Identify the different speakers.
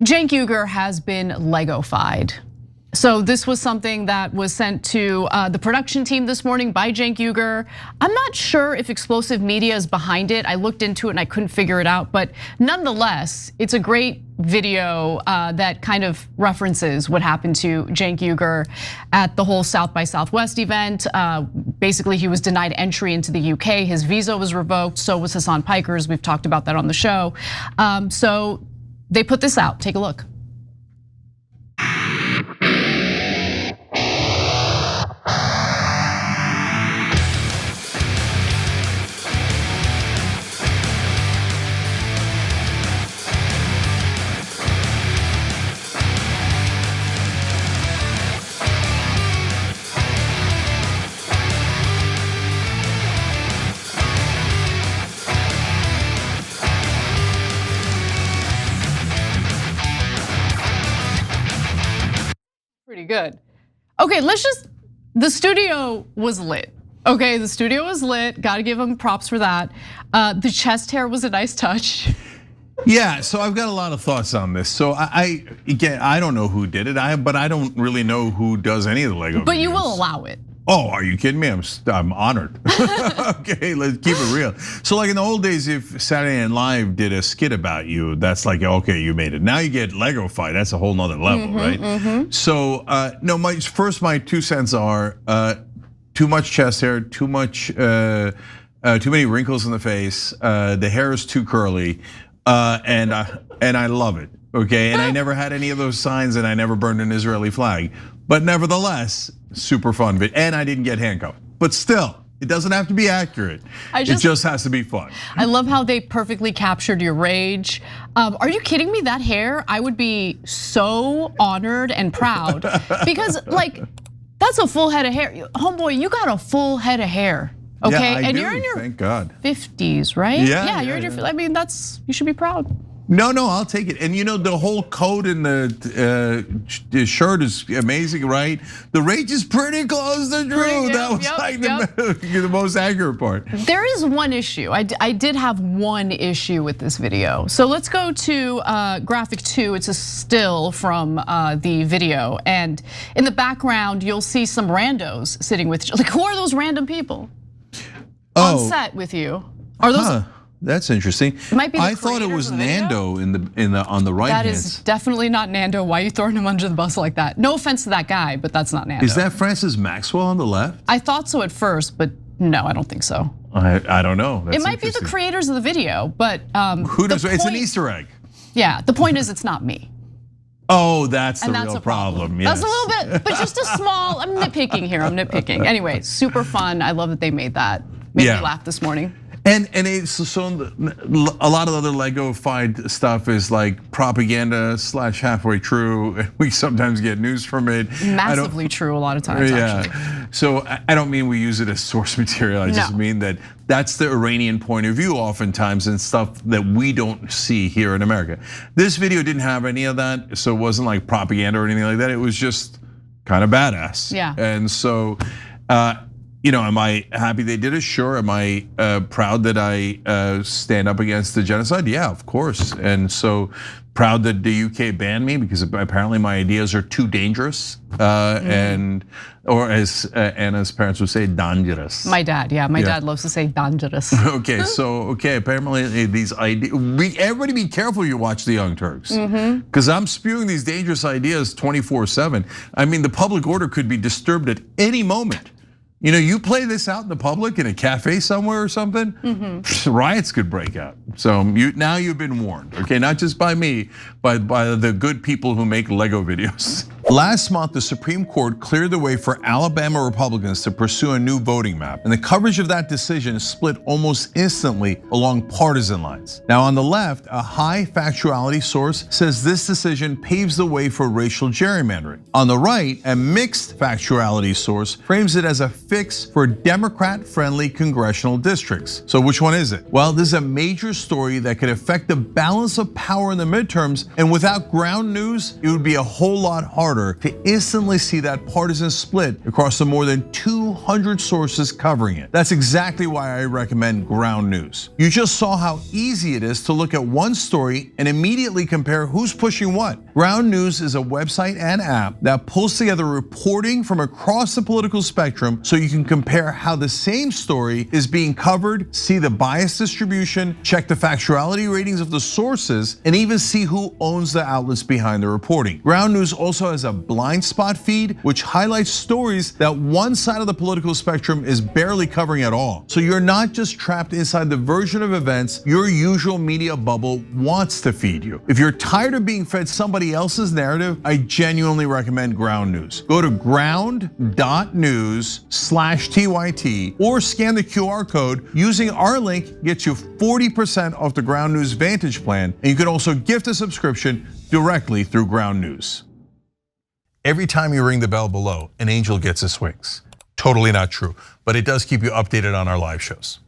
Speaker 1: Cenk Uygur has been Lego-fied. So this was something that was sent to the production team this morning by Cenk Uygur. I'm not sure if Explosive Media is behind it. I looked into it and I couldn't figure it out, but nonetheless, it's a great video that kind of references what happened to Cenk Uygur at the whole South by Southwest event. Basically, he was denied entry into the UK. His visa was revoked, so was Hassan Piker's. We've talked about that on the show. So they put this out, take a look. Pretty good. Okay, the studio was lit. Okay, the studio was lit, gotta give them props for that. The chest hair was a nice touch.
Speaker 2: Yeah, so I've got a lot of thoughts on this. So I don't know who did it, but I don't really know who does any of the Lego videos.
Speaker 1: But you will allow it.
Speaker 2: Oh, are you kidding me? I'm honored. Okay, let's keep it real. So like in the old days, if Saturday Night Live did a skit about you, that's like, okay, you made it. Now you get Lego fight, that's a whole nother level, right? So no, my 2 cents are too much chest hair, too many wrinkles in the face, the hair is too curly, and I love it. Okay, and I never had any of those signs, and I never burned an Israeli flag. But nevertheless, super fun. And I didn't get handcuffed. But still, it doesn't have to be accurate. It just has to be fun.
Speaker 1: I love how they perfectly captured your rage. Are you kidding me? That hair, I would be so honored and proud because like that's a full head of hair. Homeboy, you got a full head of hair. Okay,
Speaker 2: yeah,
Speaker 1: and you're in your
Speaker 2: thank God
Speaker 1: 50s, right?
Speaker 2: Yeah,
Speaker 1: you're in your. I mean, you should be proud.
Speaker 2: No, I'll take it. And you know, the whole coat and the shirt is amazing, right? The rage is pretty close to true. That was like the most accurate part.
Speaker 1: There is one issue. I did have one issue with this video. So let's go to graphic 2. It's a still from the video. And in the background, you'll see some randos sitting with, like, who are those random people on set with you? Are those?
Speaker 2: That's interesting. I thought it was Nando on the right hand.
Speaker 1: That is definitely not Nando. Why are you throwing him under the bus like that? No offense to that guy, but that's not Nando.
Speaker 2: Is that Francis Maxwell on the left?
Speaker 1: I thought so at first, but no, I don't think so.
Speaker 2: I don't know. That's
Speaker 1: it might be the creators of the video, but
Speaker 2: who does? It's an Easter egg.
Speaker 1: Yeah, the point is, it's not me.
Speaker 2: Oh, that's the real problem. Yes.
Speaker 1: That's a little bit, but just a small. I'm nitpicking here. I'm nitpicking. Anyway, super fun. I love that they made that. Made me laugh this morning.
Speaker 2: And it's so a lot of other Lego-fied stuff is like propaganda / halfway true. We sometimes get news from it.
Speaker 1: Massively true a lot of times.
Speaker 2: Yeah.
Speaker 1: Actually.
Speaker 2: So I don't mean we use it as source material. I just mean that that's the Iranian point of view oftentimes and stuff that we don't see here in America. This video didn't have any of that, so it wasn't like propaganda or anything like that. It was just kind of badass.
Speaker 1: Yeah.
Speaker 2: And so. You know, am I happy they did it? Sure. Am I proud that I stand up against the genocide? Yeah, of course. And so proud that the UK banned me because apparently my ideas are too dangerous, or as Anna's parents would say, dangerous.
Speaker 1: My dad, my dad loves to say dangerous.
Speaker 2: Okay, so apparently these ideas. Everybody, be careful you watch the Young Turks, because I'm spewing these dangerous ideas 24/7. I mean, the public order could be disturbed at any moment. You know, you play this out in the public in a cafe somewhere or something, riots could break out. So now you've been warned, okay? Not just by me, but by the good people who make Lego videos. Last month, the Supreme Court cleared the way for Alabama Republicans to pursue a new voting map. And the coverage of that decision split almost instantly along partisan lines. Now on the left, a high factuality source says this decision paves the way for racial gerrymandering. On the right, a mixed factuality source frames it as a fix for Democrat-friendly congressional districts. So which one is it? Well, this is a major story that could affect the balance of power in the midterms, and without ground news, it would be a whole lot harder to instantly see that partisan split across the more than 200 200 sources covering it. That's exactly why I recommend Ground News. You just saw how easy it is to look at one story and immediately compare who's pushing what. Ground News is a website and app that pulls together reporting from across the political spectrum so you can compare how the same story is being covered, see the bias distribution, check the factuality ratings of the sources, and even see who owns the outlets behind the reporting. Ground News also has a blind spot feed, which highlights stories that one side of the political spectrum is barely covering at all. So you're not just trapped inside the version of events your usual media bubble wants to feed you. If you're tired of being fed somebody else's narrative, I genuinely recommend Ground News. Go to ground.news/TYT or scan the QR code. Using our link gets you 40% off the Ground News Vantage plan, and you can also gift a subscription directly through Ground News. Every time you ring the bell below, an angel gets his wings. Totally not true, but it does keep you updated on our live shows.